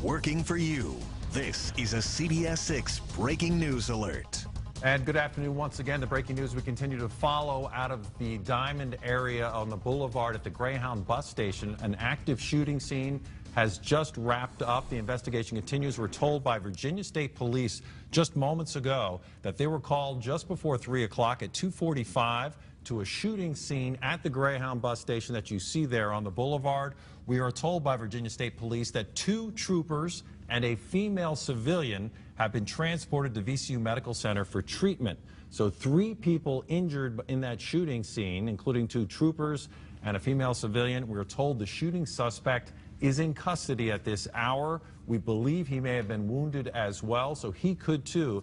working for you. This is a CBS 6 breaking news alert. And good afternoon once again. The breaking news we continue to follow out of the Diamond area on the Boulevard at the Greyhound bus station. An active shooting scene has just wrapped up. The investigation continues. We're told by Virginia State Police just moments ago that they were called just before 3 o'clock at 2:45 to a shooting scene at the Greyhound bus station that you see there on the Boulevard. We are told by Virginia State Police that 2 troopers and a female civilian have been transported to VCU Medical Center for treatment. So 3 people injured in that shooting scene, including 2 troopers and a female civilian. We're told the shooting suspect is in custody at this hour. We believe he may have been wounded as well, so he could too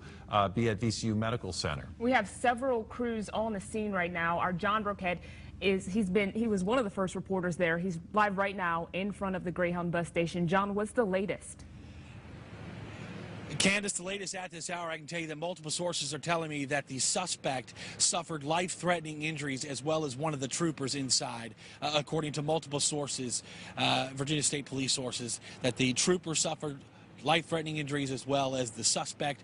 be at VCU Medical Center. We have several crews on the scene right now. Our Jon Burkett he was one of the first reporters there. He's live right now in front of the Greyhound bus station. Jon, what's the latest? Candace, the latest at this hour, I can tell you that multiple sources are telling me that the suspect suffered life-threatening injuries as well as one of the troopers inside. According to multiple sources, Virginia State Police sources, that the trooper suffered life-threatening injuries as well as the suspect.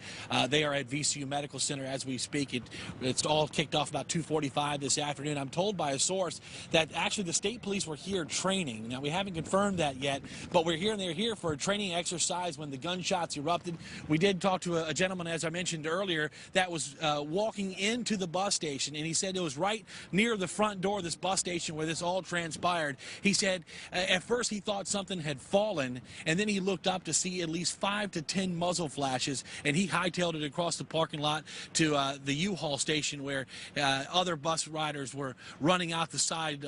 They are at VCU Medical Center as we speak. It's all kicked off about 2:45 this afternoon. I'm told by a source that actually the state police were here training. Now, we haven't confirmed that yet, but they're here for a training exercise when the gunshots erupted. We did talk to a gentleman, as I mentioned earlier, that was walking into the bus station, and he said it was right near the front door of this bus station where this all transpired. He said at first he thought something had fallen, and then he looked up to see at least 5 to 10 muzzle flashes, and he hightailed it across the parking lot to the U-Haul station where other bus riders were running out the side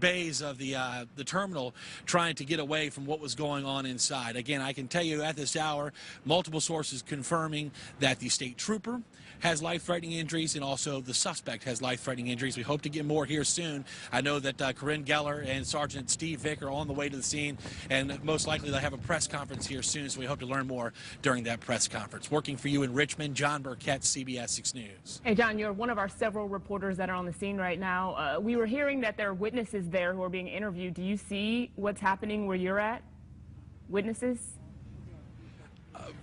bays of the terminal trying to get away from what was going on inside. Again, I can tell you at this hour, multiple sources confirming that the state trooper has life-threatening injuries and also the suspect has life-threatening injuries. We hope to get more here soon. I know that Corinne Geller and Sergeant Steve Vick are on the way to the scene, and most likely they'll have a press conference here soon, so we hope to learn more during that press conference. Working for you in Richmond, Jon Burkett, CBS 6 News. Hey, Jon, you're one of our several reporters that are on the scene right now. We were hearing that there are witnesses there who are being interviewed. Do you see what's happening where you're at? Witnesses?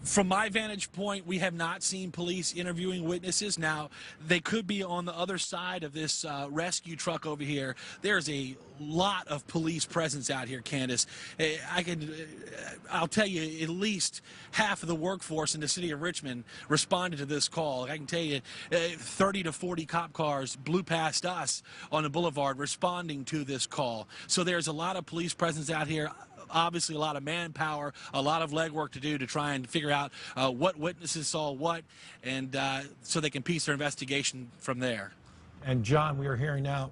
From my vantage point, we have not seen police interviewing witnesses. Now, they could be on the other side of this rescue truck over here. There's a lot of police presence out here, Candace. I'll tell you, at least half of the workforce in the city of Richmond responded to this call. I can tell you 30 to 40 cop cars blew past us on the Boulevard responding to this call. So there's a lot of police presence out here. Obviously, a lot of manpower, a lot of legwork to do to try and figure out what witnesses saw what, and so they can piece their investigation from there. And Jon, we are hearing now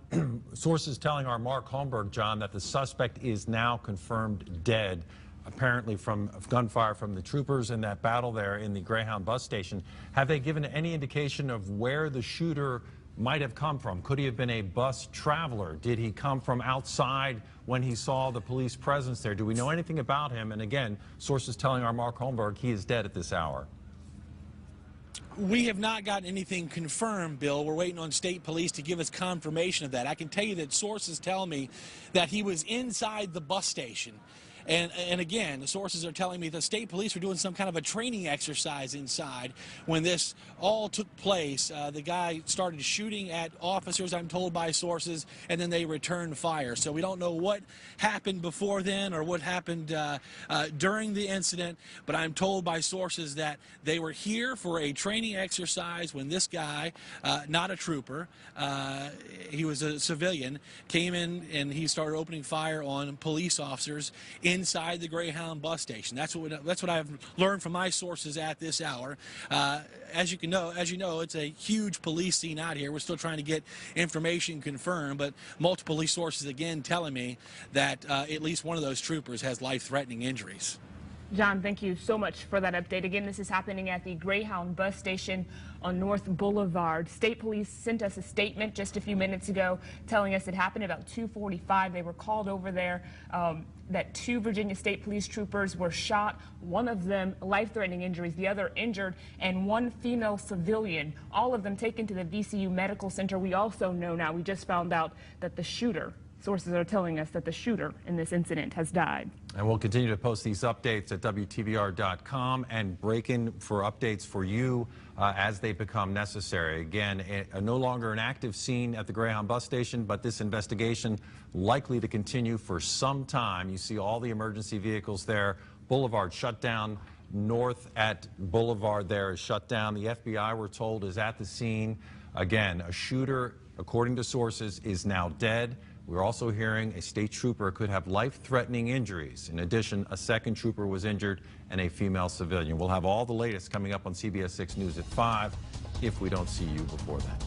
sources telling our Mark Holmberg, Jon, that the suspect is now confirmed dead, apparently from gunfire from the troopers in that battle there in the Greyhound bus station. Have they given any indication of where the shooter might have come from? Could he have been a bus traveler? Did he come from outside when he saw the police presence there? Do we know anything about him? And again, sources telling our Mark Holmberg he is dead at this hour. We have not gotten anything confirmed, Bill. We're waiting on state police to give us confirmation of that. I can tell you that sources tell me that he was inside the bus station. And again, the sources are telling me the state police were doing some kind of a training exercise inside when this all took place. The guy started shooting at officers, I'm told by sources, and then they returned fire. So we don't know what happened before then or what happened during the incident, but I'm told by sources that they were here for a training exercise when this guy, not a trooper, he was a civilian, came in and he started opening fire on police officers inside the Greyhound bus station. That's what I've learned from my sources at this hour. As you know, it's a huge police scene out here. We're still trying to get information confirmed, but multiple police sources again telling me that at least one of those troopers has life-threatening injuries. Jon, thank you so much for that update. Again, this is happening at the Greyhound bus station on North Boulevard. State police sent us a statement just a few minutes ago telling us it happened about 2:45. They were called over there that 2 Virginia State police troopers were shot, one of them life-threatening injuries, the other injured, and 1 female civilian, all of them taken to the VCU Medical Center. We also know now, we just found out that the shooter Sources are telling us that the shooter in this incident has died. And we'll continue to post these updates at WTVR.com and break in for updates for you as they become necessary. Again, no longer an active scene at the Greyhound bus station, but this investigation likely to continue for some time. You see all the emergency vehicles there. Boulevard shut down. North at Boulevard there is shut down. The FBI, we're told, is at the scene. Again, a shooter, according to sources, is now dead. We're also hearing a state trooper could have life-threatening injuries. In addition, a second trooper was injured and a female civilian. We'll have all the latest coming up on CBS 6 News at 5 if we don't see you before then.